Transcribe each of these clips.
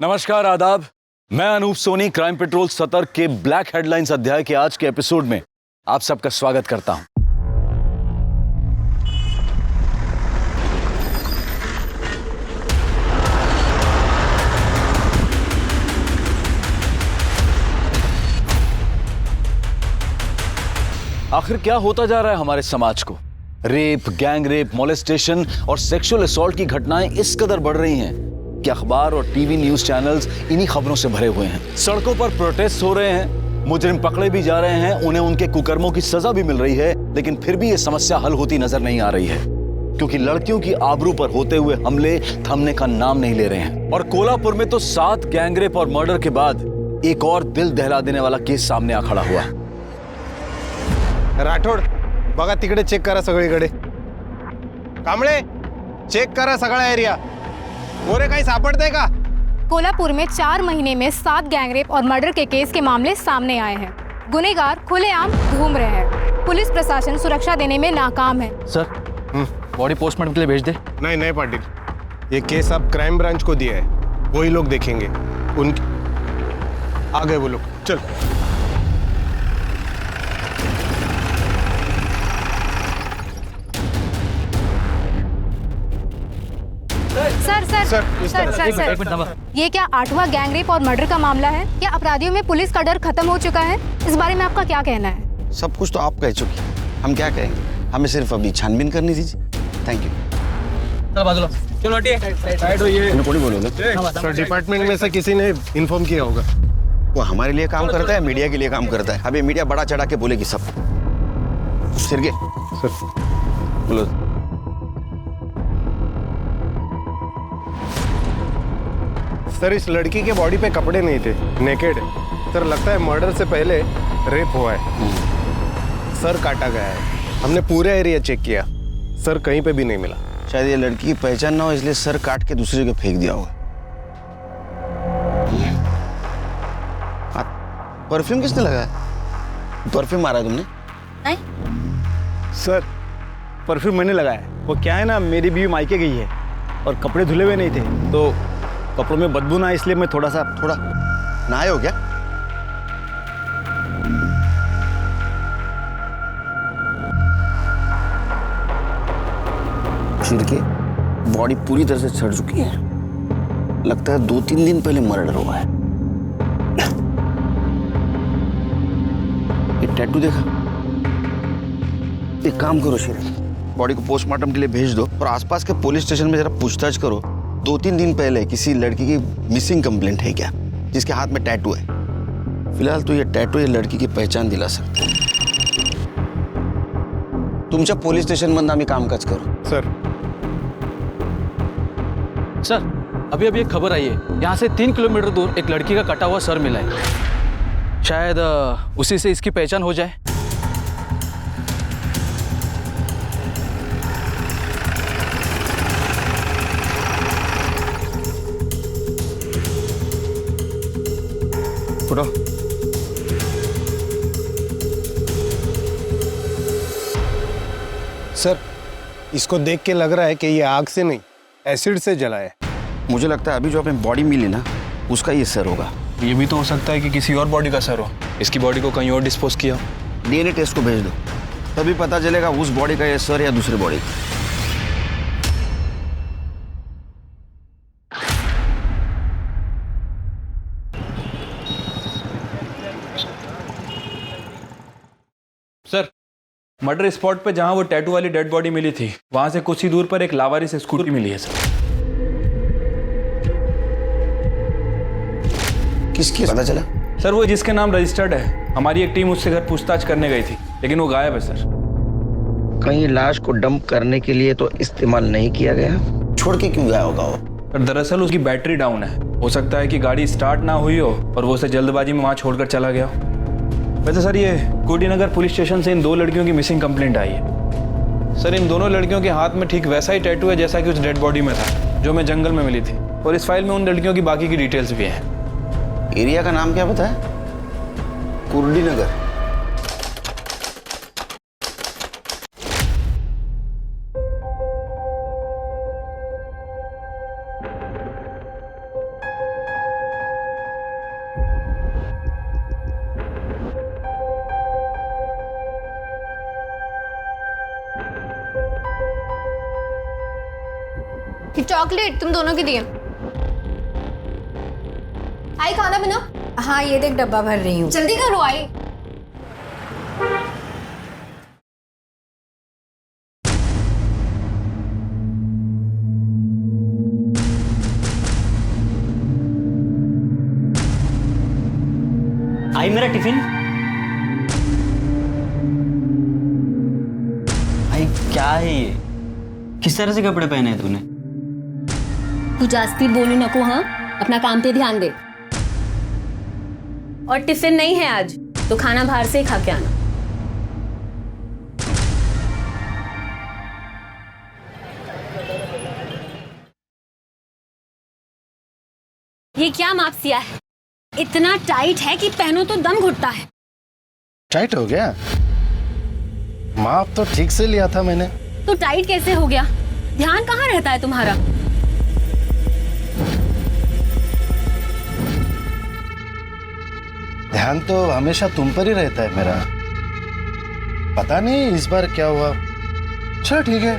नमस्कार, आदाब। मैं अनूप सोनी क्राइम पेट्रोल सतर्क के ब्लैक हेडलाइंस अध्याय के आज के एपिसोड में आप सबका स्वागत करता हूं। आखिर क्या होता जा रहा है हमारे समाज को? रेप, गैंग रेप, मोलेस्टेशन और सेक्सुअल असॉल्ट की घटनाएं इस कदर बढ़ रही हैं कि अखबार और टीवी न्यूज चैनल्स इन्हीं खबरों से भरे हुए हैं। सड़कों पर प्रोटेस्ट हो रहे हैं, मुजरिम पकड़े भी जा रहे हैं, उन्हें उनके कुकर्मों की सजा भी मिल रही है, लेकिन फिर भी ये समस्या हल होती नजर नहीं आ रही है, क्योंकि लड़कियों की आबरू पर होते हुए हमले थमने का नाम नहीं ले रहे हैं। और कोल्हापुर में तो 7 गैंगरेप और मर्डर के बाद एक और दिल दहला देने वाला केस सामने आ खड़ा हुआ। राठोड, बघा तिकडे चेक करा सगळीकडे। कांबळे, चेक करा सगळा एरिया। मोरे काही सापडतंय का? कोल्हापुर में 4 महीने में 7 गैंगरेप और मर्डर के केस के मामले सामने आए हैं। गुनहगार खुलेआम घूम रहे हैं। पुलिस प्रशासन सुरक्षा देने में नाकाम है। सर, बॉडी पोस्टमार्टम के लिए भेज दे। नहीं नहीं पाटिल, ये केस अब क्राइम ब्रांच को दिया है, वही लोग देखेंगे। उनके आ गए वो लोग। चल सर, ये क्या 8वां गैंगरेप और मर्डर का मामला है? क्या अपराधियों में पुलिस का डर खत्म हो चुका है? इस बारे में आपका क्या कहना है? सब कुछ तो आप कह चुकी, हम क्या कहेंगे? हमें सिर्फ अभी छानबीन करनी दीजिए। Thank you. चलो सर, डिपार्टमेंट में से किसी ने इन्फॉर्म किया होगा। वो हमारे लिए काम करता है, मीडिया के लिए काम करता है। अभी मीडिया बड़ा चढ़ा के बोलेगी सब। सिरगे सर, बोलो। सर, इस लड़की के बॉडी पे कपड़े नहीं थे, नेकेड है। सर, लगता है मर्डर से पहले रेप हुआ है। सर काटा गया है। हमने पूरा एरिया चेक किया, सर कहीं पे भी नहीं मिला। शायद ये लड़की की पहचान ना हो, इसलिए सर काट के दूसरे को फेंक दिया होगा। परफ्यूम किसने लगाया? परफ्यूम मारा है तुमने? नहीं सर, परफ्यूम मैंने लगाया है। वो क्या है ना, मेरी बीवी मायके गई है और कपड़े धुले हुए नहीं थे, तो कपड़ों में बदबू ना, इसलिए मैं थोड़ा नहाए हो क्या? सिर के बॉडी पूरी तरह से सड़ चुकी है। लगता है 2-3 दिन पहले मर्डर हुआ है। ये टैटू देखा? एक काम करो शिर, बॉडी को पोस्टमार्टम के लिए भेज दो और आसपास के पुलिस स्टेशन में जरा पूछताछ करो। 2-3 दिन पहले किसी लड़की की मिसिंग कंप्लेंट है क्या, जिसके हाथ में टैटू है? फिलहाल तो ये टैटू ये लड़की की पहचान दिला सकते हैं। तुमच्या पोलीस स्टेशन बंद आम्ही कामकाज करू। सर, अभी एक खबर आई है, यहाँ से 3 किलोमीटर दूर एक लड़की का कटा हुआ सर मिला है। शायद उसी से इसकी पहचान हो जाए। उठो। सर, इसको देख के लग रहा है कि ये आग से नहीं, एसिड से जला है। मुझे लगता है अभी जो हमें बॉडी मिली ना, उसका ये सर होगा। ये भी तो हो सकता है कि किसी और बॉडी का सर हो, इसकी बॉडी को कहीं और डिस्पोज किया। डीएनए टेस्ट को भेज दो, तभी पता चलेगा उस बॉडी का ये सर या दूसरे बॉडी का। सर, मर्डर स्पॉट पे जहां वो टैटू वाली डेड बॉडी मिली थी, वहां से कुछ ही दूर पर एक लावारिस स्कूटी मिली है सर। किसकी पता चला? सर, वो जिसके नाम रजिस्टर्ड है, हमारी एक टीम उससे घर पूछताछ करने गई थी, लेकिन वो गायब है सर। कहीं लाश को डंप करने के लिए तो इस्तेमाल नहीं किया गया? छोड़ के क्यों गया होगा वो? सर, दरअसल उसकी बैटरी डाउन है। हो सकता है कि गाड़ी स्टार्ट ना हुई हो और वो उसे जल्दबाजी में वहां छोड़कर चला गया हो। वैसे सर, ये कोडीनगर पुलिस स्टेशन से इन 2 लड़कियों की मिसिंग कंप्लेंट आई है। सर, इन दोनों लड़कियों के हाथ में ठीक वैसा ही टैटू है जैसा कि उस डेड बॉडी में था, जो मैं जंगल में मिली थी। और इस फाइल में उन लड़कियों की बाकी की डिटेल्स भी हैं। एरिया का नाम क्या बताया? कोडीनगर। ये चॉकलेट तुम दोनों की दिए। आई खाना बनाओ। हाँ ये देख डब्बा भर रही हूँ। जल्दी करो आई। आई मेरा टिफिन। भाई क्या है ये, किस तरह से कपड़े पहने हैं तूने? तू जास्ती बोलू नको। हाँ अपना काम पे ध्यान दे। और टिफिन नहीं है आज तो खाना बाहर से ही खा के आना। ये क्या माप सिया है? इतना टाइट है कि पहनो तो दम घुटता है। टाइट हो गया? माप तो ठीक से लिया था मैंने। तो टाइट कैसे हो गया? ध्यान कहाँ रहता है तुम्हारा? ध्यान तो हमेशा तुम पर ही रहता है मेरा। पता नहीं इस बार क्या हुआ। चलो ठीक है,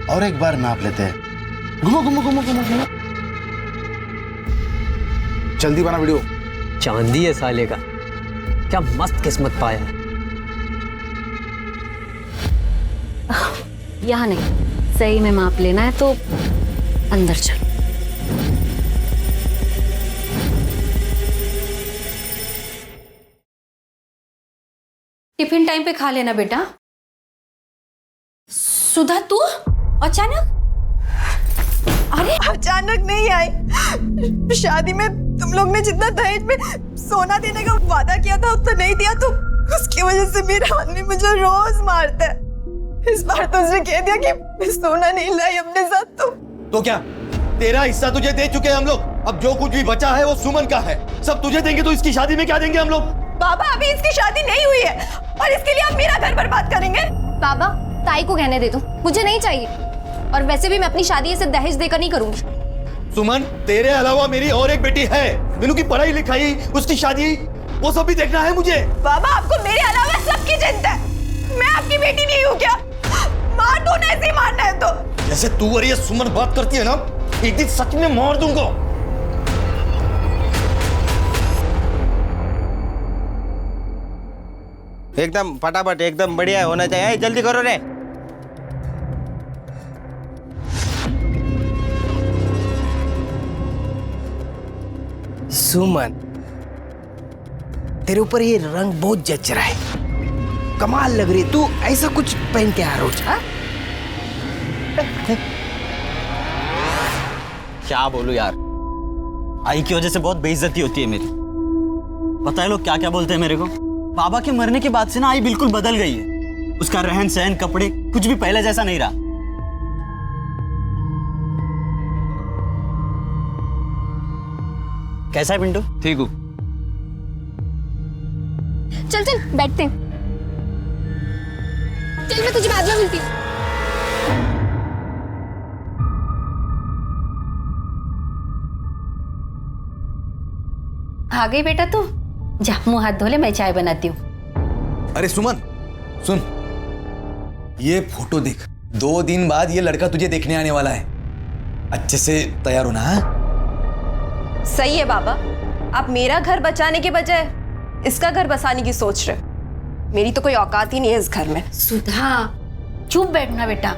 और एक बार नाप लेते हैं। घुमो घुमो घुमो घुमो घुमो। जल्दी बना वीडियो। चांदी है साले का, क्या मस्त किस्मत पाया है। यहाँ नहीं, सही में माप लेना है तो अंदर चल। टिफिन टाइम पे खा लेना बेटा। सुधा तू अचानक? अरे अचानक नहीं आई। शादी में तुम लोग ने जितना दहेज में सोना देने का वादा किया था उतना नहीं दिया, तो उसकी वजह से मेरा आदमी मुझे रोज मारता है। इस बार तो उसने कह दिया कि मैं सोना नहीं लाई अपने साथ। तो क्या तेरा हिस्सा तुझे दे चुके हैं हम लोग? अब जो कुछ भी बचा है वो सुमन का है, सब तुझे देंगे। तो इसकी शादी में क्या देंगे हम लोग? बाबा अभी इसकी शादी नहीं हुई है और इसके लिए आप मेरा घर बर्बाद करेंगे? बाबा ताई को कहने दे दो, मुझे नहीं चाहिए। और वैसे भी मैं अपनी शादी ऐसे दहेज देकर नहीं करूंगी। सुमन तेरे अलावा मेरी और एक बेटी है, मीनू की पढ़ाई लिखाई, उसकी शादी, वो सब भी देखना है मुझे। बाबा आपको मेरे अलावा सबकी चिंता है। मैं आपकी बेटी नहीं हूँ क्या? मार दो ना, ऐसे ही मारना है तो। जैसे तू और ये सुमन बात करती है ना, एक दिन सच में मार दूंगा। एकदम फटाफट, एकदम बढ़िया होना चाहिए। जल्दी करो रे। सुमन, तेरे ऊपर ये रंग बहुत जच रहा है, कमाल लग रही है। तू ऐसा कुछ पहन के आ रोज? क्या बोलूं यार, आई की वजह से बहुत बेइज्जती होती है मेरी। पता है लोग क्या क्या बोलते हैं मेरे को? बाबा के मरने के बाद से ना आई बिल्कुल बदल गई है। उसका रहन सहन, कपड़े, कुछ भी पहले जैसा नहीं रहा। कैसा है पिंटू? ठीक हूँ। चल चल बैठते हैं। चल मैं तुझे बाद में मिलती हूँ। आ गई बेटा तू? जा मुंह हाथ धो ले, मैं चाय बनाती हूँ। अरे सुमन सुन, ये फोटो देख। 2 दिन बाद ये लड़का तुझे देखने आने वाला है। अच्छे से तैयार होना। सही है बाबा, आप मेरा घर बचाने के बजाय इसका घर बसाने की सोच रहे। मेरी तो कोई औकात ही नहीं है इस घर में। सुधा चुप बैठना बेटा।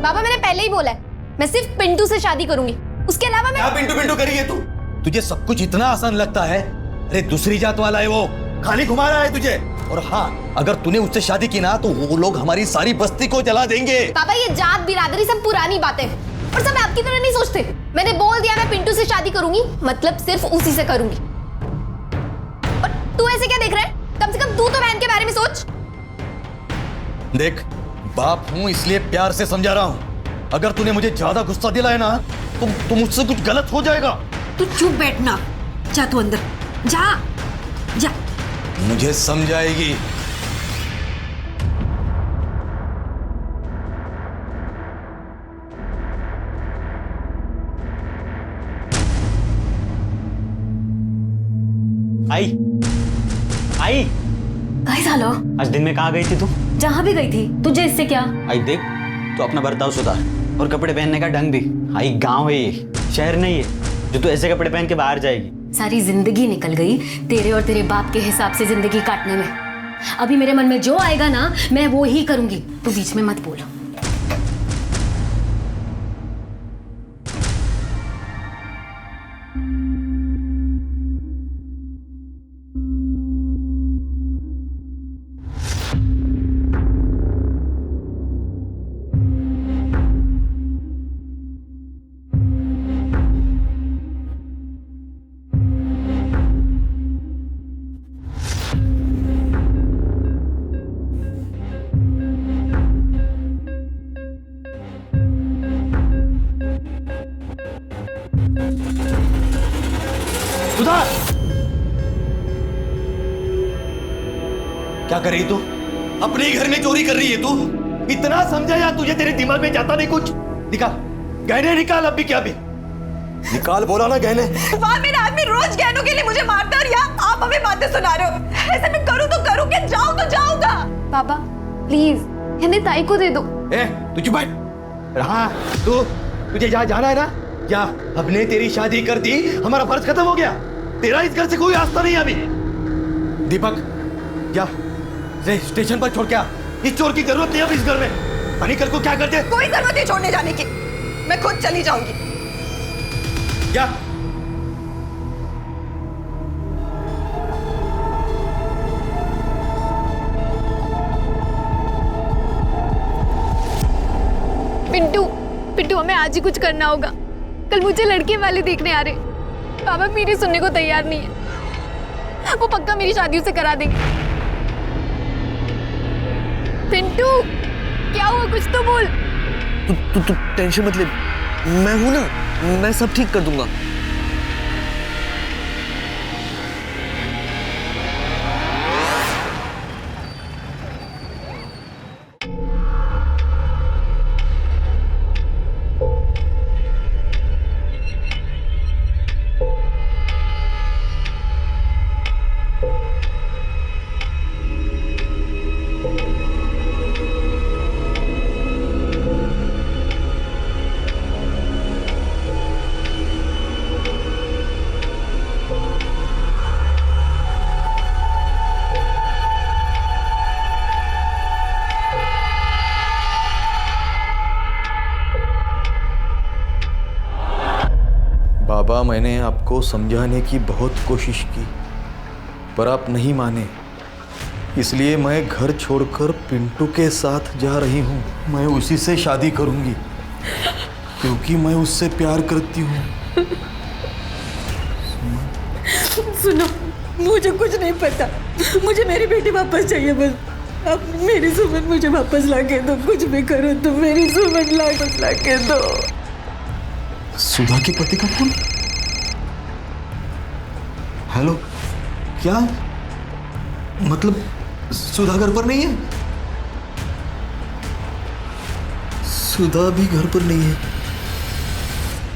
बाबा मैंने पहले ही बोला है, मैं सिर्फ पिंटू से शादी करूंगी, उसके अलावा मैं। क्या पिंटू पिंटू करी है तू? तुझे सब कुछ इतना आसान लगता है? अरे दूसरी जात वाला है वो, खाली घुमा रहा है तुझे। और हाँ, अगर तूने उससे शादी की ना तो वो लोग हमारी सारी बस्ती को जला देंगे। बाबा ये जात बिरादरी सब पुरानी बातें और सब आपकी तरह नहीं सोचते। मैंने बोल दिया मैं पिंटू से शादी करूंगी, मतलब सिर्फ उसी से करूंगी। और तू ऐसे क्या देख रहा है? कम से कम तू तो बहन के बारे में सोच। देख, बाप हूं इसलिए प्यार से समझा रहा हूं। अगर तूने मुझे ज्यादा गुस्सा दिलाया ना तो मुझसे कुछ गलत हो जाएगा। तू चुप बैठना। जा तू अंदर जा। जा मुझे समझाएगी। आई आई काय झालो? आज दिन में कहाँ गई थी तू? जहां भी गई थी, तुझे इससे क्या? आई देख, तो अपना बर्ताव सुधार और कपड़े पहनने का ढंग भी। भाई गांव है ये, शहर नहीं है जो तू ऐसे कपड़े पहन के बाहर जाएगी। सारी जिंदगी निकल गई तेरे और तेरे बाप के हिसाब से जिंदगी काटने में। अभी मेरे मन में जो आएगा ना मैं वो ही करूंगी, तू बीच में मत बोलो। सुधा, क्या कर रही तू? अपने ही घर में चोरी कर रही है तू? इतना समझा या तुझे? तेरे दिमाग में जाता नहीं कुछ? निकाल गहने, निकाल अब भी, क्या भी निकाल, बोला ना गहने। वहाँ मेरा आदमी रोज गहनों के लिए मुझे मारता है और यहाँ आप हमें बातें सुना रहे हो। ऐसे मैं करूँ तो करूँ, क्या जाऊँ तो जाऊँगा। पापा प्लीज इन्हें ताई को दे दो। ए, तू चुप बैठ। हाँ, तुझे जहाँ जाना है ना जा। हमने तेरी शादी कर दी, हमारा फर्ज खत्म हो गया। तेरा इस घर से कोई रास्ता नहीं अभी। दीपक जा, स्टेशन पर छोड़ के आ। इस चोर की जरूरत नहीं अब इस घर में। अनिकल को क्या करते? कोई जरूरत नहीं छोड़ने जाने की, मैं खुद चली जाऊंगी। जा। पिंटू पिंटू हमें आज ही कुछ करना होगा। कल मुझे लड़के वाले देखने आ रहे। पापा मेरी सुनने को तैयार नहीं है, वो पक्का मेरी शादी से करा देंगे। पिंटू क्या हुआ, कुछ तो बोल। तू टेंशन मत ले, मैं हूं ना, मैं सब ठीक कर दूंगा। बाबा, मैंने आपको समझाने की बहुत कोशिश की पर आप नहीं माने, इसलिए मैं घर छोड़कर पिंटू के साथ जा रही हूँ। मैं उसी से शादी करूँगी क्योंकि मैं उससे प्यार करती हूँ। सुनो, मुझे कुछ नहीं पता, मुझे मेरी बेटी वापस चाहिए बस। अब मेरी सुमन मुझे वापस लाके दो, कुछ भी करो तो मेरी सुमन वापस लाके दो। सुधा के पति का फोन? हेलो, क्या मतलब सुधा घर पर नहीं है? सुधा भी घर पर नहीं है।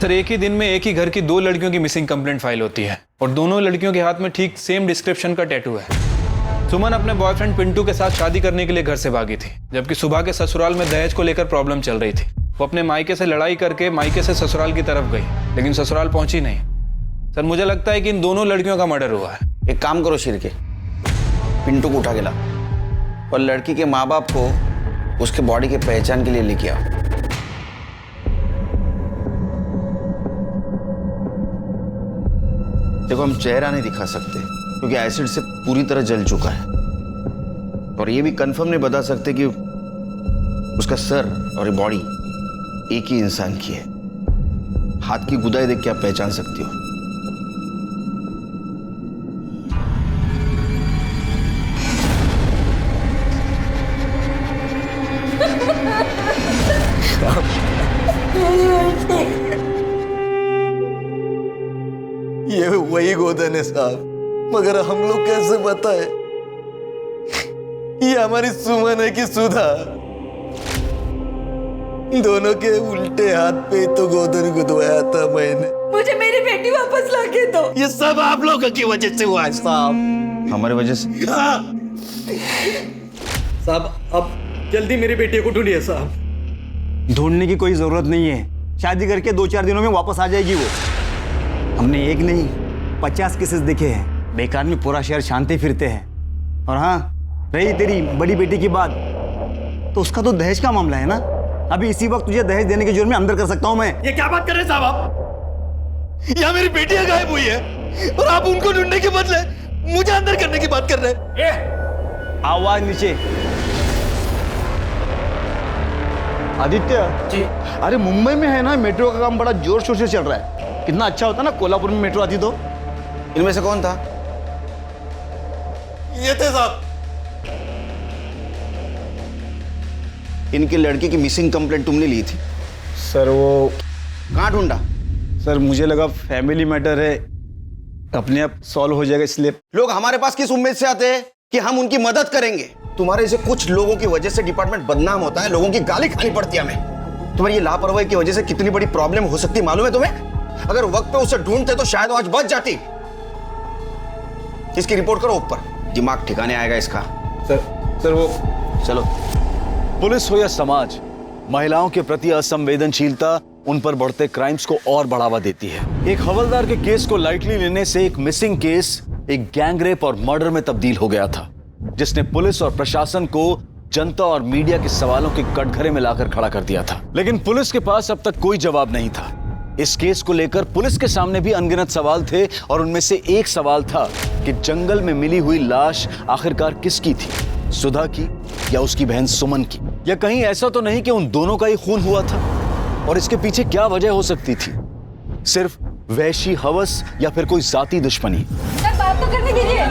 सर, एक ही दिन में एक ही घर की 2 लड़कियों की मिसिंग कंप्लेंट फाइल होती है और दोनों लड़कियों के हाथ में ठीक सेम डिस्क्रिप्शन का टैटू है। सुमन अपने बॉयफ्रेंड पिंटू के साथ शादी करने के लिए घर से भागी थी, जबकि सुबह के ससुराल में दहेज को लेकर प्रॉब्लम चल रही थी। वो अपने मायके से लड़ाई करके मायके से ससुराल की तरफ गई, लेकिन ससुराल पहुंची नहीं। सर, मुझे लगता है कि इन दोनों लड़कियों का मर्डर हुआ है। एक काम करो शिरके, पिंटू को उठा के ला और लड़की के माँ बाप को उसके बॉडी के पहचान के लिए लेके आओ। देखो, हम चेहरा नहीं दिखा सकते क्योंकि एसिड से पूरी तरह जल चुका है, और ये भी कंफर्म नहीं बता सकते कि उसका सर और ये बॉडी एक ही इंसान की है। हाथ की गुदाई देख के आप पहचान सकती हो। ये वही गोदन है साहब, मगर हम लोग कैसे बताए ये हमारी सुमन है कि सुधा? दोनों के उल्टे हाथ पे तो गोदन गुदवाया था मैंने। मुझे मेरी बेटी वापस लाके दो। ये सब आप लोगों की वजह से हुआ है साहब। हमारी वजह से? साहब अब जल्दी मेरी बेटी को ढूंढिए साहब। ढूंढने की कोई जरूरत नहीं है, शादी करके 2-4 दिनों में वापस आ जाएगी वो। हमने एक नहीं 50 केसेस देखे हैं, बेकार में पूरा शहर शांति फिरते हैं। और हाँ, रही तेरी बड़ी बेटी की बात, तो उसका तो दहेज का मामला है ना। अभी इसी वक्त तुझे दहेज देने के जुर्म में अंदर कर सकता हूं मैं। ये क्या बात कर रहे हैं साहब आप? यहाँ मेरी बेटियां गायब हुई है और आप उनको ढूंढने के बदले मुझे अंदर करने की बात कर रहे हैं। आवाज नीचे। आदित्य जी, अरे मुंबई में है ना मेट्रो का काम बड़ा जोर शोर से चल रहा है। कितना अच्छा होता ना कोल्हापुर में मेट्रो आती तो। इनमें से कौन था? ये थे साहब। इनकी लड़की की मिसिंग कंप्लेंट तुमने ली थी? सर वो कहाँ ढूंढा? सर मुझे लगा फैमिली मैटर है, अपने आप सॉल्व हो जाएगा, इसलिए। लोग हमारे पास किस उम्मीद से आते हैं कि हम उनकी मदद करेंगे? तुम्हारे जैसे कुछ लोगों की वजह से डिपार्टमेंट बदनाम होता है, लोगों की गाली खानी पड़ती है हमें। तुम्हारी ये लापरवाही की वजह से कितनी बड़ी प्रॉब्लम हो सकती मालूम है तुम्हें? अगर वक्त पे उसे ढूंढते तो शायद आज बच जाती। इसकी रिपोर्ट करो ऊपर, दिमाग ठिकाने आएगा इसका। सर वो चलो। पुलिस हो या समाज, महिलाओं के प्रति असंवेदनशीलता उन पर बढ़ते क्राइम्स को और बढ़ावा देती है। एक हवलदार के केस को लाइटली लेने से एक मिसिंग केस एक गैंगरेप और मर्डर में तब्दील हो गया था, जिसने पुलिस और प्रशासन को जनता और मीडिया के सवालों के कटघरे में लाकर खड़ा कर दिया था। लेकिन पुलिस के पास अब तक कोई जवाब नहीं था। इस केस को लेकर पुलिस के सामने भी अनगिनत सवाल थे और उनमें से एक सवाल था कि जंगल में मिली हुई लाश आखिरकार किसकी थी, सुधा की या उसकी बहन सुमन की? या कहीं ऐसा तो नहीं कि उन दोनों का ही खून हुआ था? और इसके पीछे क्या वजह हो सकती थी? सिर्फ वहशी हवस या फिर कोई जाती दुश्मनी? सर बात तो करने दीजिए। सर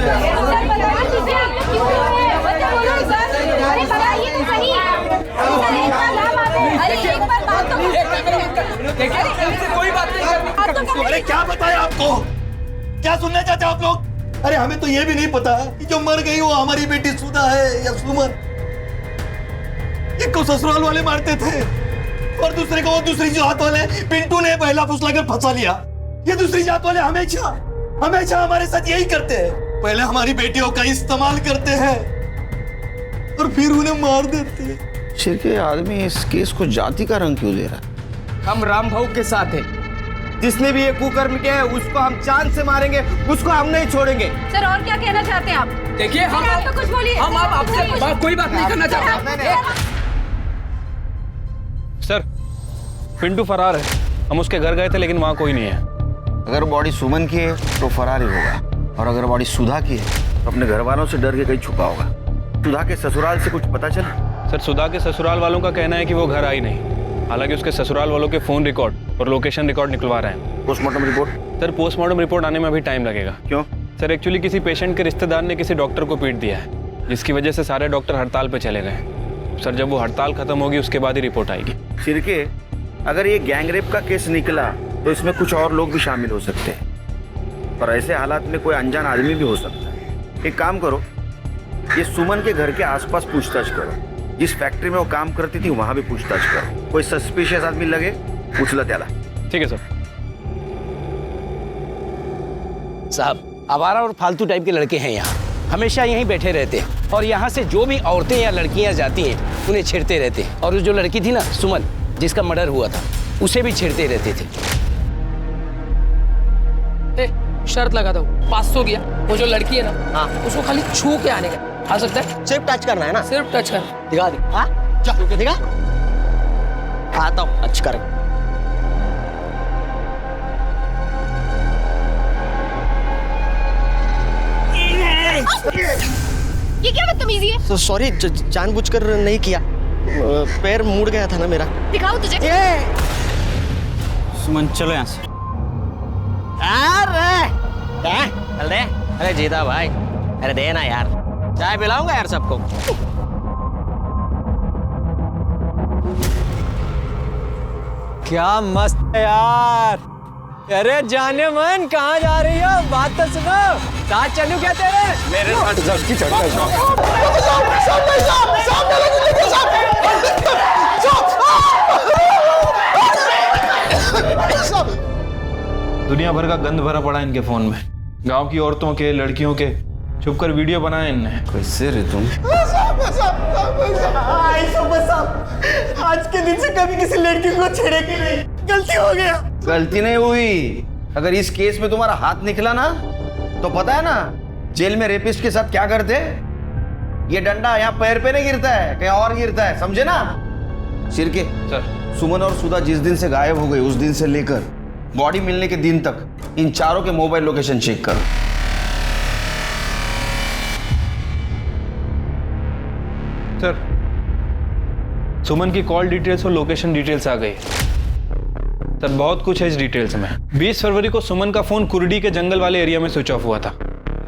बताइए किसे क्यों है? बोलो सर। अरे बताइए तो सही। सर एक बार नाम आते हैं। अरे एक बार बात तो देखिए इनसे कोई बात नहीं करनी। अरे क्या बताया आपको? क्या सुनना चाहते हो आप लोग? अरे हमें तो ये भी नहीं पता कि जो मर गई वो हमारी बेटी सुधा है या सुमन। एक को ससुराल वाले मारते थे और दूसरे को वो दूसरी जात वाले पिंटू ने पहला फुसलाकर फंसा लिया। ये दूसरी जात वाले हमेशा हमारे साथ यही करते हैं। पहले हमारी बेटियों का इस्तेमाल करते हैं और फिर उन्हें मार देते हैं। सिर के आदमी इस केस को जाति का रंग क्यों दे रहा है? हम राम भाऊ के साथ हैं। जिसने भी ये कुकर्म किया है उसको हम जान से मारेंगे, उसको हम नहीं छोड़ेंगे। सर और क्या कहना चाहते हैं आप? देखिए हम आप तो कुछ बोलिए। हम आपसे कोई बात नहीं करना चाहते। सर पिंटू फरार है। हम उसके घर गए थे लेकिन वहाँ कोई नहीं है। अगर बॉडी सुमन की है तो फरार ही होगा, और अगर बॉडी सुधा की है तो अपने घर वालों से डर के कहीं छुपा होगा। सुधा के ससुराल से कुछ पता चला? सर सुधा के ससुराल वालों का कहना है कि वो घर आई नहीं। हालांकि उसके ससुराल वालों के फोन रिकॉर्ड और लोकेशन रिकॉर्ड निकलवा रहे हैं। Postmortem report? Sir postmortem report आने में अभी टाइम लगेगा। क्यों? सर एक्चुअली किसी पेशेंट के रिश्तेदार ने किसी डॉक्टर को पीट दिया है, जिसकी वजह से सारे डॉक्टर हड़ताल पे चले गए। सर जब वो हड़ताल खत्म होगी उसके बाद ही रिपोर्ट आएगी। सिरके, अगर ये गैंगरेप का केस निकला तो इसमें कुछ और लोग भी शामिल हो सकते हैं, पर ऐसे हालात में कोई अनजान आदमी भी हो सकता है। एक काम करो, ये सुमन के घर के आसपास पूछताछ करो। जिस फैक्ट्री में वो काम करती थी वहां भी पूछताछ करो। कोई सस्पिशियस आदमी लगे पूछ लो त्याला। ठीक है सर। साहब आवारा और फालतू टाइप के लड़के हैं यहाँ, हमेशा यहीं बैठे रहते हैं और यहाँ से जो भी औरतें या लड़कियाँ जाती हैं उन्हें छेड़ते रहते हैं। और जो लड़की थी ना सुमन, जिसका मर्डर हुआ था, उसे भी छेड़ते रहते थे। शर्त लगा दो 500 गया। वो जो लड़की है ना, हाँ, उसको खाली छू के आने का आ सकता है। सिर्फ टच करना है ना? सिर्फ टच करना। दिखा दे। हाँ छू के दिखा। आता हूँ टच कर। ये क्या बदतमीजी है? सॉरी, जानबूझकर नहीं किया, पैर मुड़ गया था ना मेरा। दिखाओ तुझे। सुमन चलो यहाँ से। अरे चल दे। अरे जीता भाई, अरे दे ना यार, चाय पिलाऊंगा यार सबको। क्या मस्त है यार। अरे जाने मन कहाँ जा रही हो? बात तो सुनो। साथ चलूं क्या तेरे? मेरे साथ की चढ़ता दुनिया भर का गंद भरा पड़ा इनके फोन में। गांव की औरतों के, लड़कियों के छुपकर वीडियो बनाए इनने। कैसे रे तुम? आज के दिन से कभी किसी लड़की को छेड़ेगी नहीं। गलती हो गया। गलती नहीं हुई। अगर इस केस में तुम्हारा हाथ निकला ना तो पता है ना जेल में रेपिस्ट के साथ क्या करते? ये डंडा यहाँ पैर पे नहीं गिरता है, कहीं और गिरता है, समझे ना? शिर्के सर, सुमन और सुधा जिस दिन से गायब हो गई उस दिन से लेकर बॉडी मिलने के दिन तक इन चारों के मोबाइल लोकेशन चेक करो। सर, सुमन की कॉल डिटेल्स और लोकेशन डिटेल्स आ गई। सर, बहुत कुछ है इस डिटेल्स में। 20 फरवरी को सुमन का फोन कुर्डी के जंगल वाले एरिया में स्विच ऑफ हुआ था,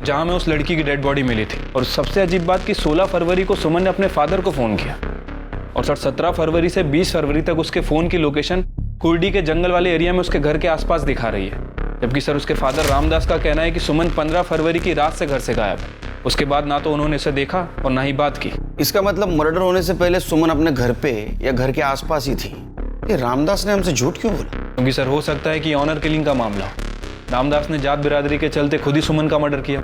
जहां में उस लड़की की डेड बॉडी मिली थी। और सबसे अजीब बात कि 16 फरवरी को सुमन ने अपने फादर को फोन किया। और सर, 17 फरवरी से 20 फरवरी तक उसके फोन की लोकेशन कुर्डी के जंगल वाले एरिया में उसके घर के आसपास दिखा रही है। जबकि सर, उसके फादर रामदास का कहना है कि सुमन 15 फरवरी की रात से घर से गायब है। उसके बाद ना तो उन्होंने इसे देखा और ना ही बात की। इसका मतलब मर्डर होने से पहले सुमन अपने घर पे या घर के आसपास ही थी। ये रामदास ने हमसे झूठ क्यों बोला? क्योंकि सर, हो सकता है कि ऑनर किलिंग का मामला हो। रामदास ने जात बिरादरी के चलते खुद ही सुमन का मर्डर किया।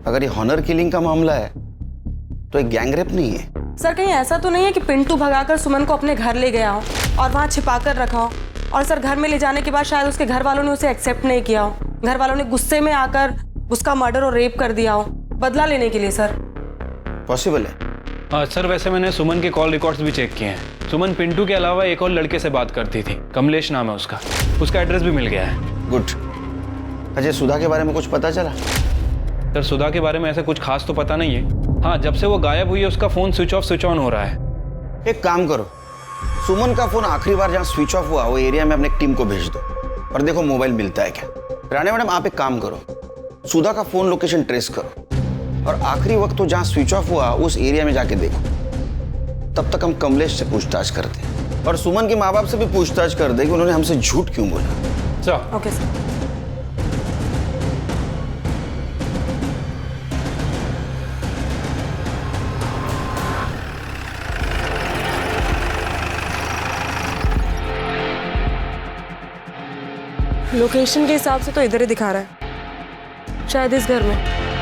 अगर ये ऑनर किलिंग का मामला है तो एक गैंगरेप नहीं है। सर, कहीं ऐसा तो नहीं है कि पिंटू भगाकर सुमन को अपने घर ले गया हो और वहाँ छिपा कर रखा हो? और सर, घर में ले जाने के बाद शायद उसके घर वालों ने उसे एक्सेप्ट नहीं किया हो, घर वालों ने गुस्से में आकर उसका मर्डर और रेप कर दिया हो बदला लेने के लिए। सर, पॉसिबल है। सर, वैसे मैंने सुमन के कॉल रिकॉर्ड्स भी चेक किए हैं। सुमन पिंटू के अलावा एक और लड़के से बात करती थी, कमलेश नाम है उसका एड्रेस भी मिल गया है। गुड। अजय, सुधा के बारे में कुछ पता चला? सर, सुधा के बारे में ऐसा कुछ खास तो पता नहीं है। हाँ, जब से वो गायब हुई है उसका phone switch off switch on हो रहा है। एक काम करो, सुमन का फोन आखिरी बार जहाँ स्विच ऑफ हुआ वो एरिया में अपने टीम को भेज दो और देखो मोबाइल मिलता है क्या। राणे मैडम, आप एक काम करो, सुधा का फोन लोकेशन ट्रेस करो और आखिरी वक्त तो जहाँ स्विच ऑफ हुआ उस एरिया में जाके देखो। तब तक हम कमलेश से पूछताछ करते हैं और सुमन के माँ बाप से भी पूछताछ कर दे कि उन्होंने हमसे झूठ क्यों बोला। Sir, okay sir. लोकेशन के हिसाब से तो इधर ही दिखा रहा है, शायद इस घर में।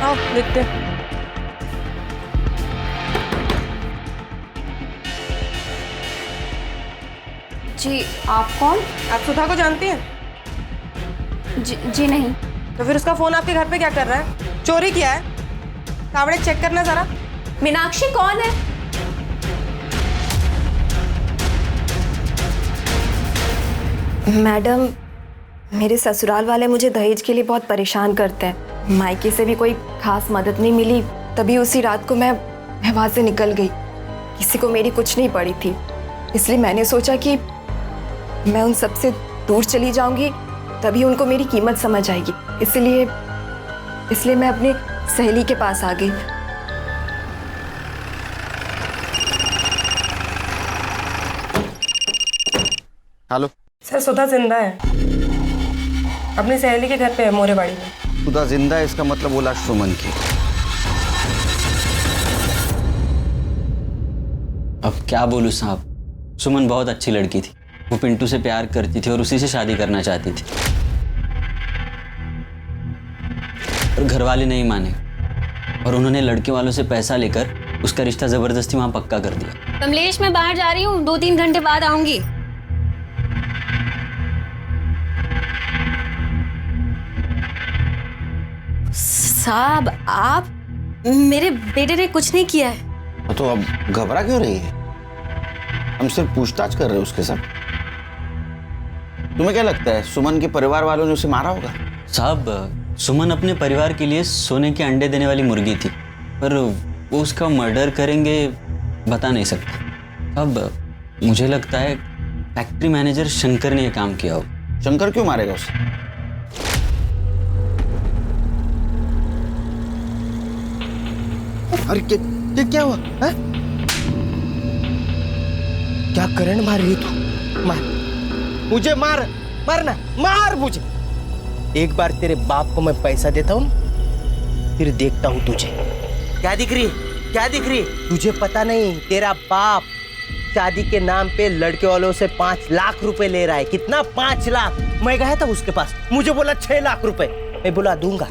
आओ देखते हैं। जी, आप कौन? आप सुधा को जानती हैं? जी नहीं। तो फिर उसका फोन आपके घर पे क्या कर रहा है? चोरी किया है? कावड़े चेक करना जरा। मीनाक्षी कौन है? मैडम, मेरे ससुराल वाले मुझे दहेज के लिए बहुत परेशान करते हैं। मायके से भी कोई खास मदद नहीं मिली, तभी उसी रात को मैं वहाँ से निकल गई। किसी को मेरी कुछ नहीं पड़ी थी, इसलिए मैंने सोचा कि मैं उन सबसे दूर चली जाऊंगी, तभी उनको मेरी कीमत समझ आएगी। इसलिए मैं अपनी सहेली के पास आ गई। हेलो सर, सुधा जिंदा है, अपनी सहेली के घर पे है, मोरेबाड़ी में। सुधा जिंदा है, इसका मतलब वो लाश सुमन की। अब क्या बोलूं साहब, सुमन बहुत अच्छी लड़की थी। वो पिंटू से प्यार करती थी और उसी से शादी करना चाहती थी, और घर वाले नहीं माने और उन्होंने लड़के वालों से पैसा लेकर उसका रिश्ता जबरदस्ती वहां पक्का कर दिया। कमलेश, मैं बाहर जा रही हूँ, 2-3 घंटे बाद आऊंगी। साहब, आप, मेरे बेटे ने कुछ नहीं किया है। तो अब घबरा क्यों रही है? हम सिर्फ पूछताछ कर रहे हैं उसके साथ। तुम्हें क्या लगता है सुमन के परिवार वालों ने उसे मारा होगा? साहब, सुमन अपने परिवार के लिए सोने के अंडे देने वाली मुर्गी थी, पर वो उसका मर्डर करेंगे बता नहीं सकता। अब मुझे लगता है फैक्ट्री मैनेजर शंकर ने यह काम किया हो। शंकर क्यों मारेगा उसे? अरे क्या हुआ है? क्या करंट मार रही तू? मार मुझे, मार मुझे। एक बार तेरे बाप को मैं पैसा देता हूँ, फिर देखता हूँ तुझे। क्या दिख रही? तुझे पता नहीं, तेरा बाप शादी के नाम पे लड़के वालों से 5 लाख रुपए ले रहा है। कितना? 5 लाख। मैं गया था उसके पास, मुझे बोला 6 लाख रुपए। मैं बोला दूंगा,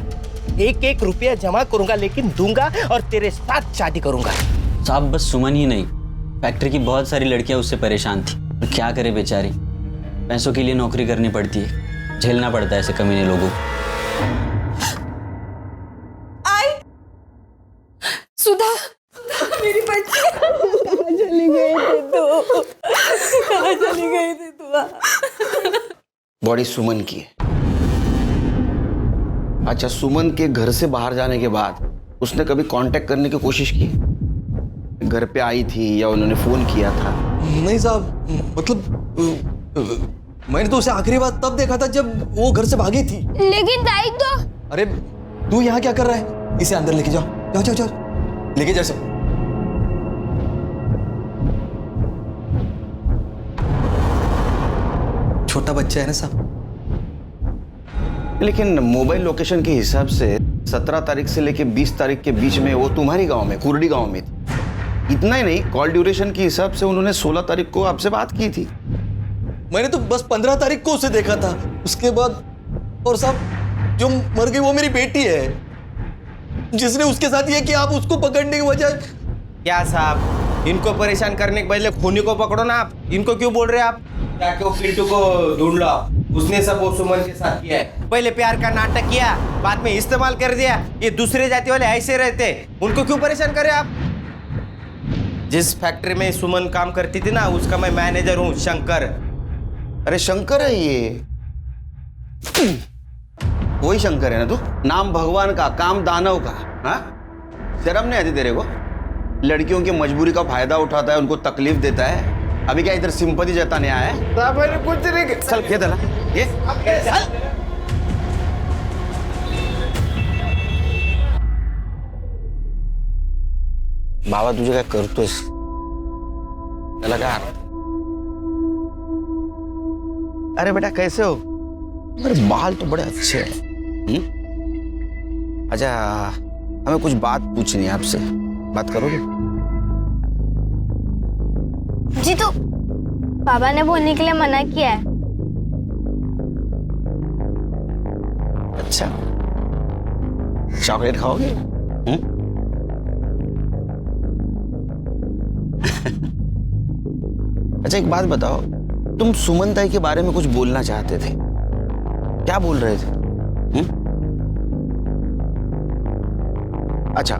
1-1 रुपया जमा करूंगा, लेकिन दूंगा और तेरे साथ शादी करूंगा। साहब, बस सुमन ही नहीं, फैक्ट्री की बहुत सारी लड़कियां उससे परेशान थी। क्या करे बेचारी, पैसों के लिए नौकरी करनी पड़ती है, झेलना पड़ता है ऐसे कमीने लोगों को। सुधा, मेरी बच्ची कहाँ चली गई थी तू? कहाँ चली गई थी तू? बॉडी सुमन की है। अच्छा, सुमन के घर से बाहर जाने के बाद उसने कभी कांटेक्ट करने की कोशिश की? घर पे आई थी या उन्होंने फोन किया था? नहीं साहब, मतलब मैंने तो उसे आखिरी बार तब देखा था जब वो घर से भागी थी। लेकिन दाई तो अरे तू यहाँ क्या कर रहा है? इसे अंदर लेके जाओ, जाओ जाओ जाओ, लेके जाओ सब। छोटा बच्चा है ना साहब। लेकिन मोबाइल लोकेशन के हिसाब से 17 तारीख से लेके 20 तारीख के बीच में वो तुम्हारी गांव में, कुर्डी गांव में थी। इतना ही नहीं, कॉल ड्यूरेशन के हिसाब से उन्होंने 16 तारीख को आपसे बात की थी। मैंने तो बस 15 तारीख को उसे देखा था। उसके बाद और साहब जो मर गई वो मेरी बेटी है, जिसने उसके साथ ये किया। आप उसको पकड़ने की बजाय क्या साहब, इनको परेशान करने के पहले खूनी को पकड़ो ना। आप इनको क्यों बोल रहे हैं? आप क्या क्यों पिंटू को ढूंढ लो, उसने सब वो सुमन के साथ किया है। पहले प्यार का नाटक किया, बाद में इस्तेमाल कर दिया। ये दूसरे जाति वाले ऐसे रहते, उनको क्यों परेशान करें आप? जिस फैक्ट्री में सुमन काम करती थी ना, उसका मैं मैनेजर हूँ, शंकर। अरे शंकर है ये, वही शंकर है ना तू? नाम भगवान का, काम दानव का। हाँ, शर्म नहीं आती तेरे को? लड़कियों की मजबूरी का फायदा उठाता है, उनको तकलीफ देता है। अभी क्या इधर सिंपैथी जताने आया है? कुछ नहीं। चल खेत है ना ये, चल। बाबा तुझे काय करतोयस? त्याला काय? अरे बेटा कैसे हो? मेरे बाल तो बड़े अच्छे हैं। अच्छा, हमें कुछ बात पूछनी है आपसे, बात करोगे? जी तो बाबा ने बोलने के लिए मना किया है। अच्छा, चॉकलेट खाओगे? अच्छा एक बात बताओ, तुम सुमन ताई के बारे में कुछ बोलना चाहते थे, क्या बोल रहे थे? अच्छा,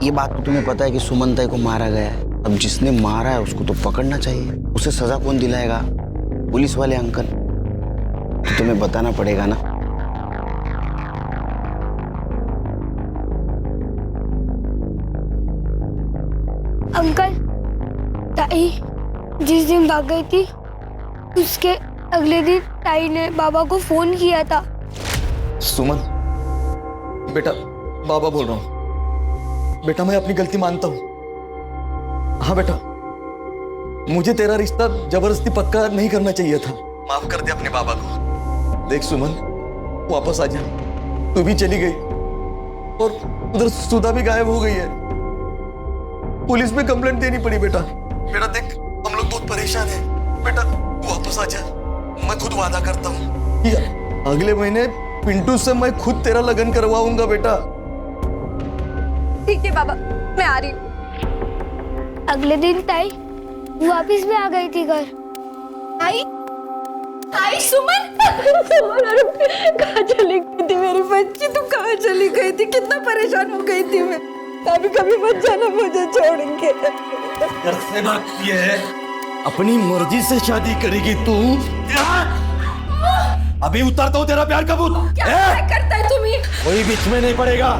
ये बात तो तुम्हें पता है कि सुमन ताई को मारा गया है। अब जिसने मारा है उसको तो पकड़ना चाहिए। उसे सजा कौन दिलाएगा? पुलिस वाले अंकल। तो तुम्हें बताना पड़ेगा ना। अंकल, ताई जिस दिन भाग गई थी उसके अगले दिन ताई ने बाबा को फोन किया था। सुमन बेटा, बाबा बोल रहा हूं। बेटा मैं अपनी गलती मानता हूं। हाँ बेटा, मुझे तेरा रिश्ता जबरदस्ती पक्का नहीं करना चाहिए था। माफ कर दे अपने बाबा को। देख सुमन, वापस आ जा। तू भी चली गई और उधर सुधा भी गायब हो गई है। पुलिस में कंप्लेंट देनी पड़ी बेटा। बेटा देख, हम लोग बहुत परेशान हैं। बेटा तू वापस आ जा। मैं खुद वादा करता हूँ कि अगले महीने पिंटू से मैं खुद तेरा लगन करवाऊंगा बेटा। ठीक है बाबा, मैं आ रही हूँ। अगले दिन ताई वापस भी आ गई थी घर। आई आई सुमन, कहाँ चली गई थी मेरी बच्ची? तू कहाँ चली गई थी? कितना परेशान हो गई थी मैं। कभी कभी मत जाना मुझे छोड़ के। घर से भागती है, अपनी मर्जी से शादी करेगी तू। अभी उतारता हूँ तेरा प्यार का भूत। क्या करता है तुम्हें? कोई बीच में नहीं पड़ेगा।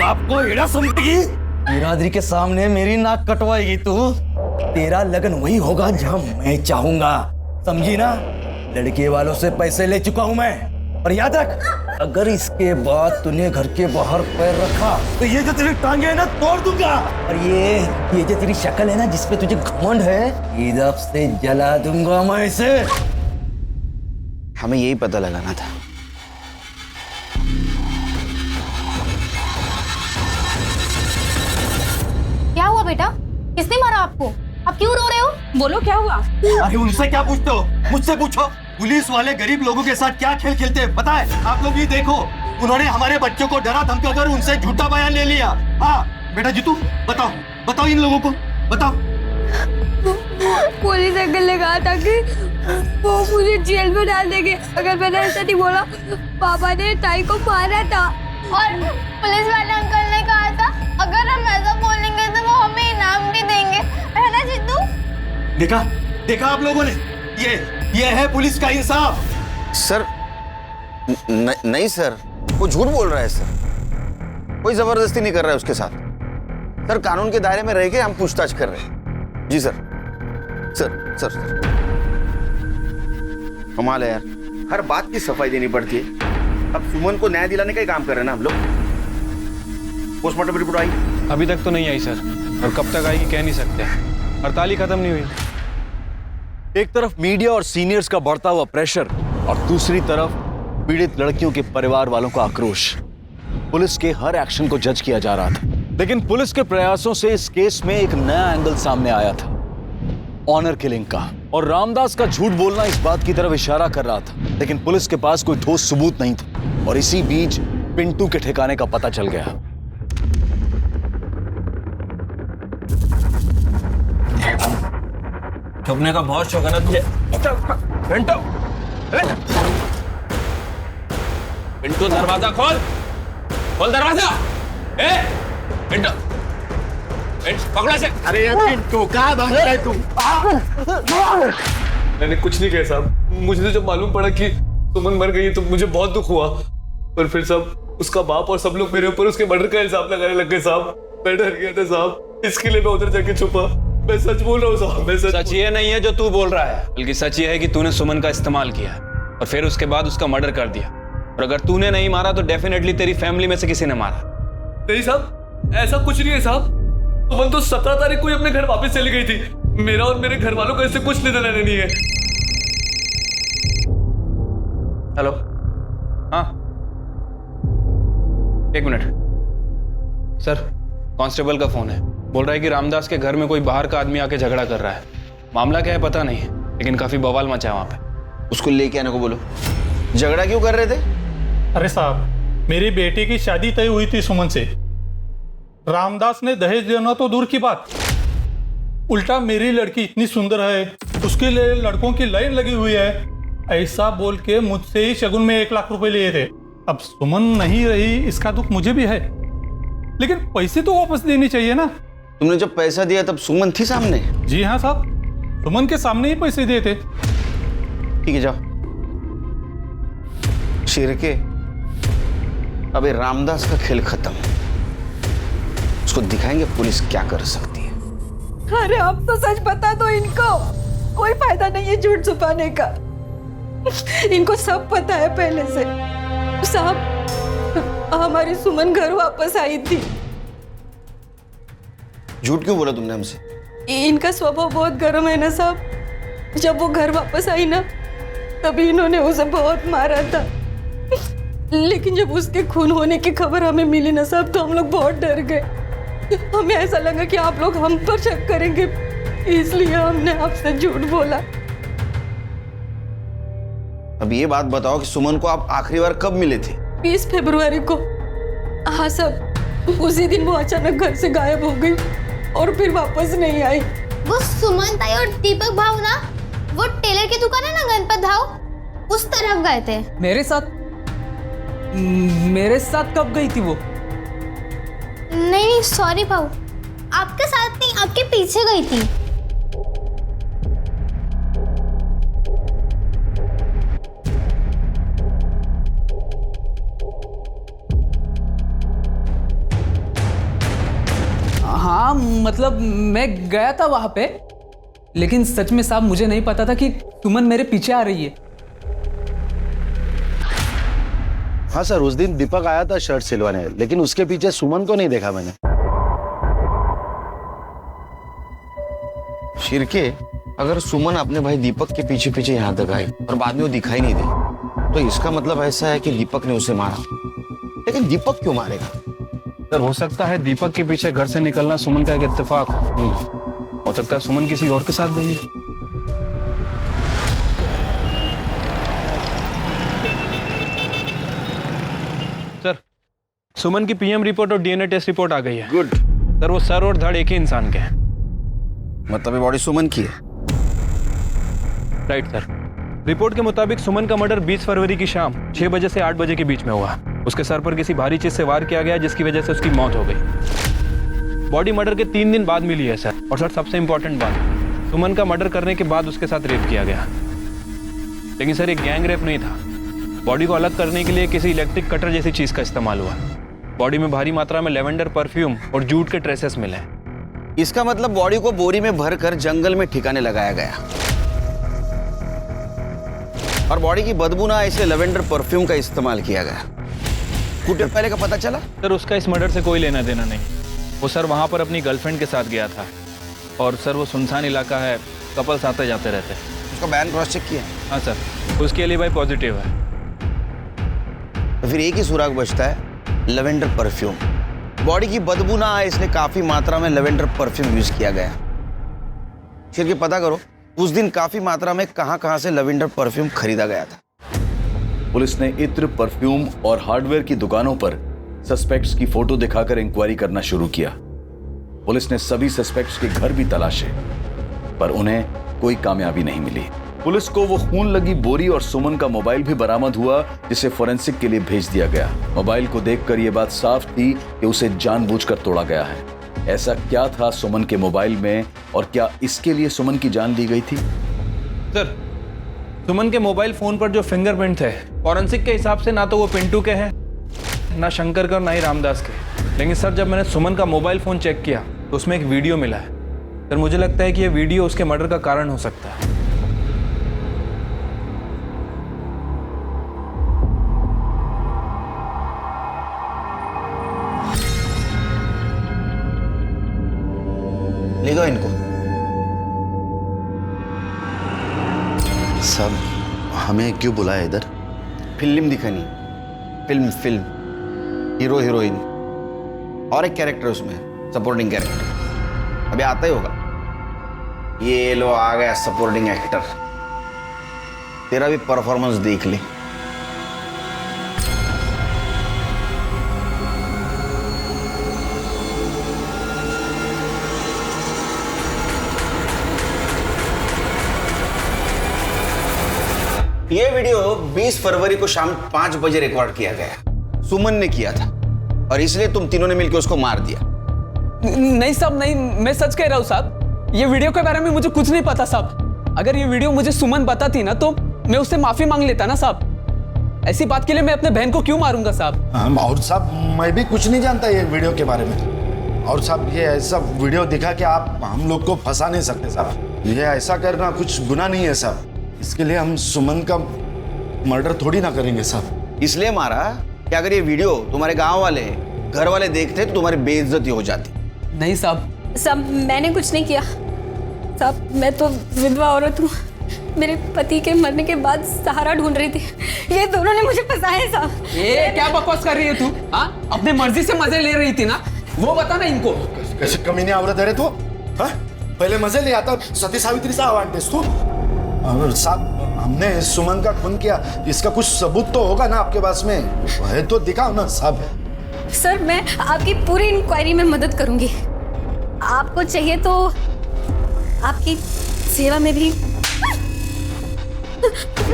आपको एड़ा समझेगी? बिरादरी के सामने मेरी नाक कटवाएगी तू। तेरा लगन वही होगा जहां मैं चाहूंगा, समझी ना? लड़के वालों से पैसे ले चुका हूं मैं। और याद रख, अगर इसके बाद तूने घर के बाहर पैर रखा तो ये जो तेरी टांगे है ना, तोड़ दूंगा। और ये जो तेरी शक्ल है ना, जिसपे तुझे घमंड है, इधर से जला दूंगा मैं इसे। हमें यही पता लगाना था। क्या हुआ बेटा? किसने मारा आपको? आप क्यों रो रहे हो? बोलो क्या हुआ? अरे उनसे क्या पूछते हो? मुझसे पूछो। पुलिस वाले गरीब लोगों के साथ क्या खेल खेलते हैं पता है? आप लोग ये देखो, उन्होंने हमारे बच्चों को डरा धमका कर उनसे झूठा बयान ले लिया। हाँ बेटा जीतू, बताओ बताओ इन लोगों को, बताओ। पुलिस अंकल ने कहा था कि वो मुझे जेल में डाल देंगे अगर मैंने ऐसा नहीं बोला। पापा ने ताई को मारा था। और पुलिस वाले अंकल ने कहा था अगर हम ऐसा बोलेंगे तो वो हमें इनाम भी देंगे, है ना जिद्दू? देखा देखा आप लोगों ने, ये है पुलिस का इंसाफ। सर नहीं सर, वो झूठ बोल रहा है सर, कोई जबरदस्ती नहीं कर रहा है उसके साथ। सर कानून के दायरे में रह के हम पूछताछ कर रहे हैं। जी सर। सर सर सर कमाल है यार, हर बात की सफाई देनी पड़ती है। अब सुमन को न्याय दिलाने का ही काम कर रहे हैं ना हम लोग। पोस्टमार्टम रिपोर्ट आई? अभी तक तो नहीं आई सर, और कब तक आएगी कह नहीं सकते, हड़ताल ही खत्म नहीं हुई। एक तरफ मीडिया और सीनियर्स का बढ़ता हुआ प्रेशर और दूसरी तरफ पीड़ित लड़कियों के परिवार वालों का आक्रोश। पुलिस के हर एक्शन को जज किया जा रहा था, लेकिन पुलिस के प्रयासों से इस केस में एक नया एंगल सामने आया था, ऑनर किलिंग का। और रामदास का झूठ बोलना इस बात की तरफ इशारा कर रहा था, लेकिन पुलिस के पास कोई ठोस सबूत नहीं था। और इसी बीच पिंटू के ठिकाने का पता चल गया। छुपने का बहुत शौक है ना तुझे? पिंटू, पिंटू दरवाजा खोल, खोल दरवाजा। पिंटू, पकड़ा से। अरे पिंटू कहाँ भाग रहा है तू? मैंने कुछ नहीं किया साहब, मुझे तो जब मालूम पड़ा कि सुमन मर गई तो मुझे बहुत दुख हुआ, पर फिर सब उसका बाप और सब लोग मेरे ऊपर उसके मर्डर का इल्जाम लगाने लग गए साहब। मैं डर गया था साहब, इसके लिए मैं उधर जाके छुपा। मैं सच बोल रहा हूँ साहब, मैं सच ये नहीं है जो तू बोल रहा है, बल्कि सच ये है कि तूने सुमन का इस्तेमाल किया और फिर उसके बाद उसका मर्डर कर दिया। और अगर तूने नहीं मारा तो डेफिनेटली तेरी फैमिली में से किसी ने मारा। नहीं साहब, ऐसा कुछ नहीं है साहब। सुमन तो 17 तारीख को ही अपने घर वापस चली गई थी। मेरा और मेरे घर वालों का इससे कुछ लेना देना नहीं है। हेलो, हाँ एक मिनट सर, कांस्टेबल का फोन है, बोल रहा है कि रामदास के घर में कोई बाहर का आदमी आके झगड़ा कर रहा है। मामला क्या है पता नहीं है, लेकिन काफी बवाल मचा है वहां पे। उसको लेके आने को बोलो। झगड़ा क्यों कर रहे थे? अरे साहब, मेरी बेटी की शादी तय हुई थी सुमन से। रामदास ने दहेज देना तो दूर की बात, उल्टा मेरी लड़की इतनी सुंदर है, उसके लिए लड़कों की लाइन लगी हुई है, ऐसा बोल के मुझसे ही शगुन में 1 लाख रुपए लिए थे। अब सुमन नहीं रही, इसका दुख मुझे भी है, लेकिन पैसे तो वापस देने चाहिए ना। तुमने जब पैसा दिया तब सुमन थी सामने? जी हाँ साहब, सुमन के सामने ही पैसे दिए थे। ठीक है जाओ। शिरके, अबे रामदास का खेल खत्म, उसको दिखाएंगे पुलिस क्या कर सकती है। अरे अब तो सच बता दो इनको, कोई फायदा नहीं है झूठ छुपाने का। इनको सब पता है पहले से। साहब, हमारी सुमन घर वापस आई थी। झूठ क्यों बोला तुमने हमसे? इनका स्वभाव बहुत गर्म है ना साहब। जब वो घर वापस आई ना, तभी इन्होंने उसे बहुत मारा था। लेकिन जब उसके खून होने की खबर हमें मिली ना साहब, तो हम लोग बहुत डर गए। हमें ऐसा लगा कि आप लोग हम पर शक करेंगे, इसलिए हमने आपसे झूठ बोला। अब ये बात बताओ कि सुमन को आप आखिरी बार कब मिले थे? 20 फरवरी को। हाँ साहब, उसी दिन वो अचानक घर से गायब हो गई और फिर वापस नहीं आई। वो सुमन ताई और दीपक भाव ना, वो टेलर की दुकान है ना गणपत भाव, उस तरफ गए थे। मेरे साथ कब गई थी वो? नहीं सॉरी भाऊ, आपके साथ नहीं, आपके पीछे गई थी। हाँ मतलब मैं गया था वहां पे, लेकिन सच में साहब मुझे नहीं पता था कि सुमन मेरे पीछे आ रही है। हाँ सर, उस दिन दीपक आया था शर्ट सिलवाने, लेकिन उसके पीछे सुमन को नहीं देखा मैंने। शिरके, अगर सुमन अपने भाई दीपक के पीछे पीछे यहाँ तक आई और बाद में वो दिखाई नहीं दी, तो इसका मतलब ऐसा है कि दीपक ने उसे मारा। लेकिन दीपक क्यों मारेगा? सर हो सकता है दीपक के पीछे घर से निकलना सुमन का एक इत्तेफाक हो सकता है सुमन किसी और के साथ गई है। सर, सुमन की पीएम रिपोर्ट और डीएनए टेस्ट रिपोर्ट आ गई है। गुड। सर वो सर और धड़ एक ही इंसान के हैं। मतलब ये बॉडी सुमन की है? Right sir. रिपोर्ट के मुताबिक सुमन का मर्डर 20 फरवरी की शाम 6 बजे से 8 बजे के बीच में हुआ। उसके सर पर किसी भारी चीज से वार किया गया जिसकी वजह से उसकी मौत हो गई। बॉडी मर्डर के 3 दिन बाद मिली है सर। और सर सबसे इंपॉर्टेंट बात, सुमन का मर्डर करने के बाद उसके साथ रेप किया गया। लेकिन सर ये गैंग रेप नहीं था। बॉडी को अलग करने के लिए किसी इलेक्ट्रिक कटर जैसी चीज का इस्तेमाल हुआ। बॉडी में भारी मात्रा में लेवेंडर परफ्यूम और जूट के ट्रेसेस मिले। इसका मतलब बॉडी को बोरी में भरकर जंगल में ठिकाने लगाया गया और बॉडी की बदबू ना इसलिए लेवेंडर परफ्यूम का इस्तेमाल किया गया। कुछ देर पहले का पता चला सर उसका इस मर्डर से कोई लेना देना नहीं। वो सर वहां पर अपनी गर्लफ्रेंड के साथ गया था और सर वो सुनसान इलाका है, कपल्स आते जाते रहते हैं। उसका बयान क्रॉस चेक किया? हाँ सर, उसके लिए भाई पॉजिटिव है। तो फिर एक ही सुराग बचता है, लेवेंडर परफ्यूम। बॉडी की बदबू ना आए इसलिए काफी मात्रा में लेवेंडर परफ्यूम यूज किया गया। फिर के पता करो उस दिन काफी मात्रा में कहां से लेवेंडर परफ्यूम खरीदा गया था। पुलिस ने इत्र, परफ्यूम और हार्डवेयर की दुकानों पर सस्पेक्ट्स की फोटो दिखाकर इंक्वायरी करना शुरू किया। पुलिस ने सभी सस्पेक्ट्स के घर भी तलाशे पर उन्हें कोई कामयाबी नहीं मिली। पुलिस को वो खून लगी बोरी और सुमन का मोबाइल भी बरामद हुआ जिसे फोरेंसिक के लिए भेज दिया गया। मोबाइल को देखकर यह बात साफ थी कि उसे जानबूझकर तोड़ा गया है। ऐसा क्या था सुमन के मोबाइल में और क्या इसके लिए सुमन की जान ली गई थी? सर सुमन के मोबाइल फोन पर जो फिंगरप्रिंट है फॉरेंसिक के हिसाब से ना तो वो पिंटू के हैं, ना शंकर का, ना ही रामदास के। लेकिन सर जब मैंने सुमन का मोबाइल फोन चेक किया तो उसमें एक वीडियो मिला है। सर मुझे लगता है कि यह वीडियो उसके मर्डर का कारण हो सकता है। ले गो इनको। सब हमें क्यों बुलाया इधर? फिल्म दिखानी, फिल्म हीरो हीरोइन और एक कैरेक्टर उसमें सपोर्टिंग कैरेक्टर। अभी आता ही होगा। ये लो आ गया सपोर्टिंग एक्टर। तेरा भी परफॉर्मेंस देख ले। ये वीडियो 20 फरवरी को शाम 5 बजे रिकॉर्ड किया गया। सुमन ने किया था और इसलिए तुम तीनों ने मिलकर उसको मार दिया। नहीं साहब, नहीं, मैं सच कह रहा हूँ साहब। ये वीडियो के बारे में मुझे कुछ नहीं पता साहब। अगर ये वीडियो मुझे सुमन बताती ना तो मैं उससे माफी मांग लेता ना साहब। ऐसी बात के लिए मैं अपने बहन को क्यों मारूंगा साहब? और साहब मैं भी कुछ नहीं जानता ये वीडियो के बारे में। और साहब ये ऐसा वीडियो दिखा के आप हम लोग को फंसा नहीं सकते साहब। ये ऐसा करना कुछ गुनाह नहीं है साहब। इसके लिए हम सुमन का मर्डर थोड़ी ना करेंगे साहब। इसलिए मारा कि अगर ये वीडियो तुम्हारे गांव वाले, घर वाले देखते तो तुम्हारी बेइज्जती हो जाती। नहीं साहब। साहब मैंने कुछ नहीं किया साहब। मैं तो विधवा औरत हूँ। मेरे पति के मरने के बाद सहारा ढूंढ रही थी। ये दोनों ने मुझे फंसाया साहब। ये क्या बकवास कर रही है तू? हाँ, अपने मर्जी से मजे ले रही थी ना, वो बता ना इनको। कैसे कमीनी औरत है तू? हाँ? पहले मजे ले आता, सती सावित्री सा आवाज तू। और साहब हमने सुमन का खून किया, इसका कुछ सबूत तो होगा ना आपके पास में? है तो दिखाओ ना साहब। सर मैं आपकी पूरी इंक्वायरी में मदद करूंगी। आपको चाहिए तो आपकी सेवा में भी।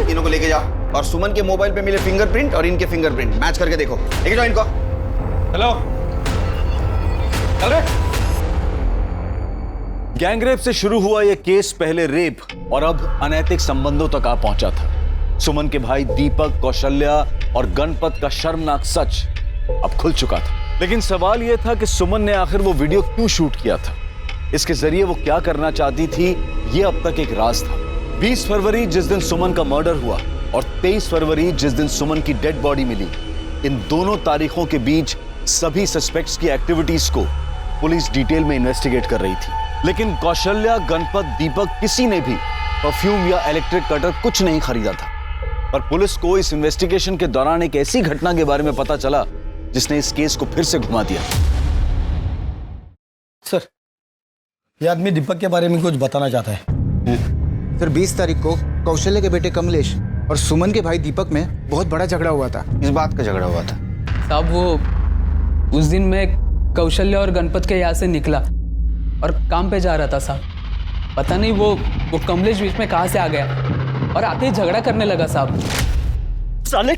इनको को लेके जाओ और सुमन के मोबाइल पे मिले फिंगरप्रिंट और इनके फिंगरप्रिंट मैच करके देखो। लेके जाओ इनको। हेलो, चल गैंगरेप से शुरू हुआ यह केस पहले रेप और अब अनैतिक संबंधों तक आ पहुंचा था। सुमन के भाई दीपक, कौशल्या और गणपत का शर्मनाक सच अब खुल चुका था। लेकिन सवाल यह था कि सुमन ने आखिर वो वीडियो क्यों शूट किया था, इसके जरिए वो क्या करना चाहती थी, यह अब तक एक राज था। 20 फरवरी जिस दिन सुमन का मर्डर हुआ और 23 फरवरी जिस दिन सुमन की डेड बॉडी मिली, इन दोनों तारीखों के बीच सभी सस्पेक्ट्स की एक्टिविटीज को पुलिस डिटेल में इन्वेस्टिगेट कर रही थी। लेकिन कौशल्या, गणपत, दीपक किसी ने भी परफ्यूम या इलेक्ट्रिक कटर कुछ नहीं खरीदा था। पर पुलिस को इस इन्वेस्टिगेशन के दौरान एक ऐसी घटना के बारे में पता चला जिसने इस केस को फिर से घुमा दिया। सर, ये आदमी दीपक के बारे में कुछ बताना चाहता है। सर 20 तारीख को कौशल्या के बेटे कमलेश और सुमन के भाई दीपक में बहुत बड़ा झगड़ा हुआ था। इस बात का झगड़ा हुआ था साहब, वो उस दिन मैं कौशल्या और गणपत के यहाँ से निकला और काम पे जा रहा था साहब। पता नहीं वो कमलेश बीच में कहाँ से आ गया। और आते ही झगड़ा करने लगा साहब। साले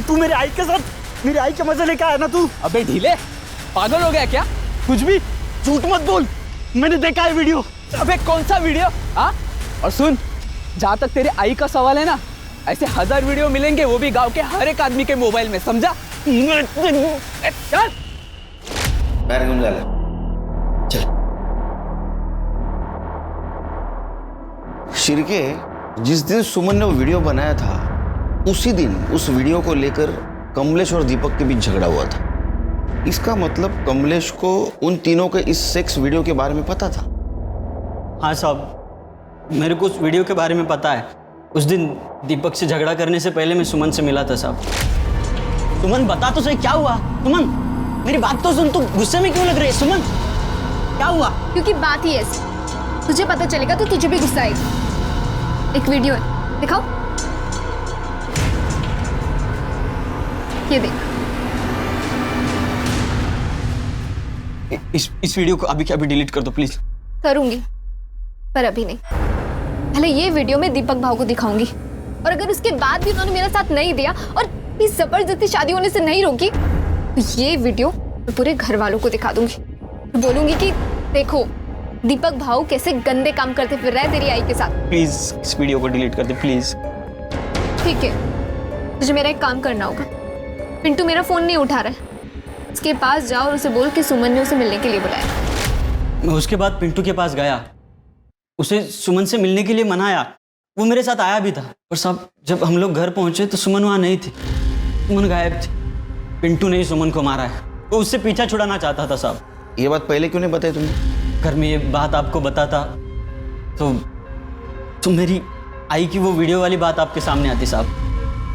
तू मेरे आई के साथ मेरी आई के मजे लेके आया ना तू। अबे ढीले, पागल हो गया क्या? कुछ भी झूठ मत बोल, मैंने देखा है वीडियो। अबे कौन सा वीडियो? हाँ, और सुन, जहाँ तक तेरे आई का सवाल है ना, ऐसे 1000 वीडियो मिलेंगे, वो भी गांव के हर एक आदमी के मोबाइल में, समझा? चल पैर घूम जा ले। चल शिरके, जिस दिन सुमन ने वो वीडियो बनाया था उसी दिन उस वीडियो को लेकर कमलेश और दीपक के बीच झगड़ा हुआ था। इसका मतलब कमलेश को उन तीनों के इस सेक्स वीडियो के बारे में पता था। हाँ साहब, मेरे को उस वीडियो के बारे में पता है। उस दिन दीपक से झगड़ा करने से पहले मैं सुमन से मिला था साहब। सुमन बता तो सही, क्या हुआ? सुमन मेरी बात तो सुन, तू गुस्से में क्यों लग रही है? सुमन क्या हुआ? क्योंकि बात ही ऐसी, तुझे पता चलेगा तो तुझे भी गुस्सा आएगा। एक वीडियो है, दिखाओ। ये देख। इस वीडियो को अभी के अभी डिलीट कर दो प्लीज। करूंगी, पर अभी नहीं। पहले ये वीडियो मैं दीपक भाव को दिखाऊंगी, और अगर उसके बाद भी उन्होंने मेरा साथ नहीं दिया और इस जबरदस्ती शादी होने से नहीं रोकी, तो ये वीडियो मैं पूरे घर वालों को दिखा दूंगी। तो बोलूंगी कि देखो दीपक भाव कैसे गंदे काम करते फिर रहे हैं तेरी आई के साथ। प्लीज इस वीडियो को डिलीट कर दे प्लीज। ठीक है, तुझे मेरा एक काम करना होगा। पिंटू मेरा फोन नहीं उठा रहा है, उसके पास जाओ और उसे बोल कि सुमन ने उसे मिलने के लिए बुलाया। मैं उसके बाद पिंटू के पास गया, उसे सुमन से मिलने के लिए मनाया। वो मेरे साथ आया भी था, और साहब जब हम लोग घर पहुंचे तो सुमन वहाँ नहीं थी। सुमन गायब थी। पिंटू ने ही सुमन को मारा है, वो उससे पीछा छुड़ाना चाहता था साहब। ये बात पहले क्यों नहीं बताई तुमने? घर में ये बात आपको बताता तो मेरी आई की वो वीडियो वाली बात आपके सामने आती साहब।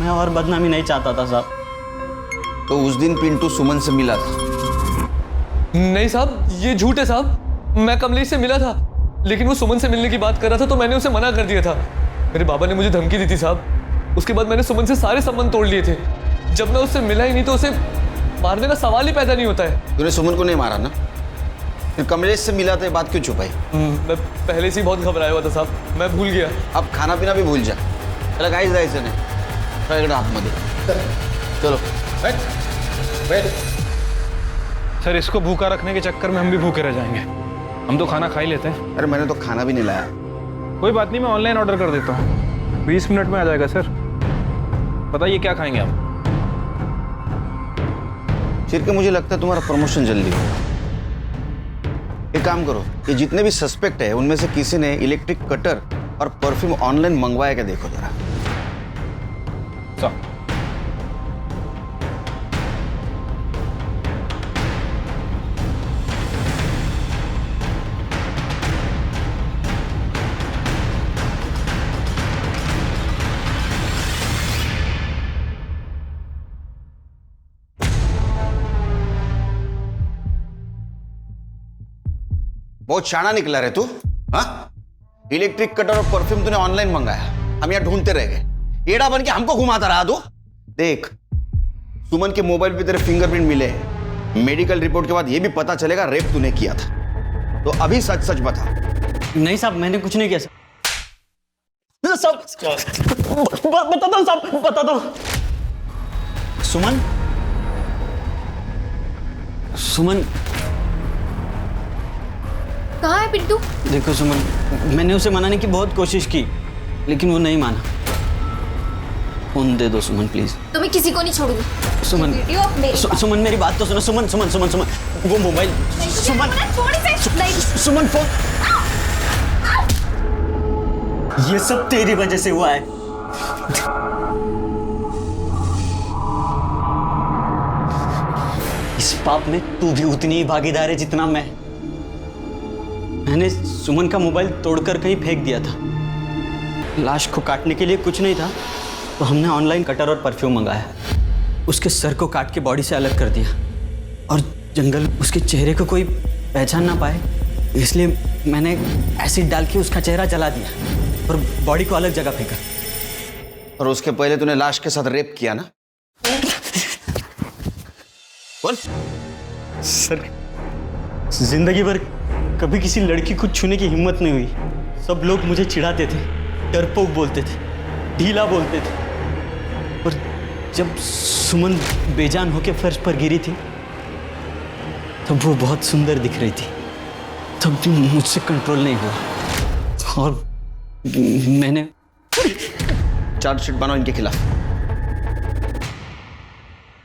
मैं और बदनामी नहीं चाहता था साहब। तो उस दिन पिंटू सुमन से मिला था? नहीं साहब, ये झूठ है साहब। मैं कमलेश से मिला था, लेकिन वो सुमन से मिलने की बात कर रहा था तो मैंने उसे मना कर दिया था। मेरे बाबा ने मुझे धमकी दी थी साहब। उसके बाद मैंने सुमन से सारे संबंध तोड़ लिए थे। जब मैं उससे मिला ही नहीं तो उसे मारने का सवाल ही पैदा नहीं होता है। तूने सुमन को नहीं मारा ना? फिर कमलेश से मिला था, ये बात क्यों छुपाई? मैं पहले से ही बहुत घबराया हुआ था साहब, मैं भूल गया। अब खाना पीना भी भूल जा। चला गाइस जायचं नाही, हाथ मध्ये चलो बैठ। सर इसको भूखा रखने के चक्कर में हम भी भूखे रह जाएंगे। हम तो खाना खा ही लेते हैं। अरे मैंने तो खाना भी नहीं लाया। कोई बात नहीं, मैं ऑनलाइन ऑर्डर कर देता हूँ, 20 मिनट में आ जाएगा सर। बताइए क्या खाएंगे आप? शिरके, मुझे लगता है तुम्हारा प्रमोशन जल्दी हो। एक काम करो, ये जितने भी सस्पेक्ट है उनमें से किसी ने इलेक्ट्रिक कटर और परफ्यूम ऑनलाइन मंगवाया क्या देखो जरा। बहुत शाना निकला रे तू। हाँ, इलेक्ट्रिक कटर और परफ्यूम तूने ऑनलाइन मंगाया, हम यहाँ ढूंढते रह गए। एड़ा बन के हमको घुमाता रहा तू। देख, सुमन के मोबाइल पे तेरे फिंगरप्रिंट मिले हैं। मेडिकल रिपोर्ट के बाद ये भी पता चलेगा रेप तूने किया था। तो अभी सच सच बता। नहीं साहब, मैंने कुछ नहीं किया साहब। बता दो साहब, बता दो। सुमन कहाँ है पिंटू? देखो सुमन, मैंने उसे मनाने की बहुत कोशिश की, लेकिन वो नहीं माना। फोन दे दो सुमन प्लीज। तो मैं किसी को नहीं छोड़ूंगी। सुमन, सुमन मेरी बात तो सुनो। सुमन सुमन सुमन सुमन वो मोबाइल। सुमन फोन। ये सब तेरी वजह से हुआ है। इस पाप में तू भी उतनी ही भागीदार है जितना मैं। मैंने सुमन का मोबाइल तोड़कर कहीं फेंक दिया था। लाश को काटने के लिए कुछ नहीं था तो हमने ऑनलाइन कटर और परफ्यूम मंगाया। उसके सर को काट के बॉडी से अलग कर दिया और जंगल उसके चेहरे को कोई पहचान ना पाए, इसलिए मैंने एसिड डाल के उसका चेहरा जला दिया और बॉडी को अलग जगह फेंका। और उसके पहले तूने लाश के साथ रेप किया ना? बोल। सर, जिंदगी भर कभी किसी लड़की को छूने की हिम्मत नहीं हुई। सब लोग मुझे चिढ़ाते थे, डरपोक बोलते थे, ढीला बोलते थे। और जब सुमन बेजान होकर फर्श पर गिरी थी तब वो बहुत सुंदर दिख रही थी, तब भी मुझसे कंट्रोल नहीं हुआ और मैंने चार्जशीट बनाओ इनके खिलाफ।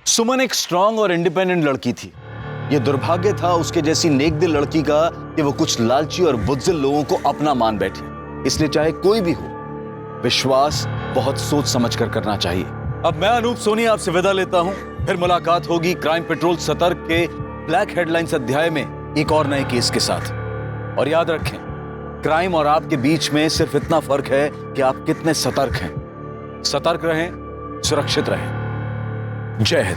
सुमन एक स्ट्रांग और इंडिपेंडेंट लड़की थी। यह दुर्भाग्य था उसके जैसी नेकदिल लड़की का कि वो कुछ लालची और बुज़दिल लोगों को अपना मान बैठी। इसलिए चाहे कोई भी हो, विश्वास बहुत सोच समझ कर करना चाहिए। अब मैं अनूप सोनी आपसे विदा लेता हूं। फिर मुलाकात होगी क्राइम पेट्रोल सतर्क के ब्लैक हेडलाइंस अध्याय में एक और नए केस के साथ। और याद रखें, क्राइम और आपके बीच में सिर्फ इतना फर्क है कि आप कितने सतर्क हैं। सतर्क रहें, सुरक्षित रहें। जय हिंद।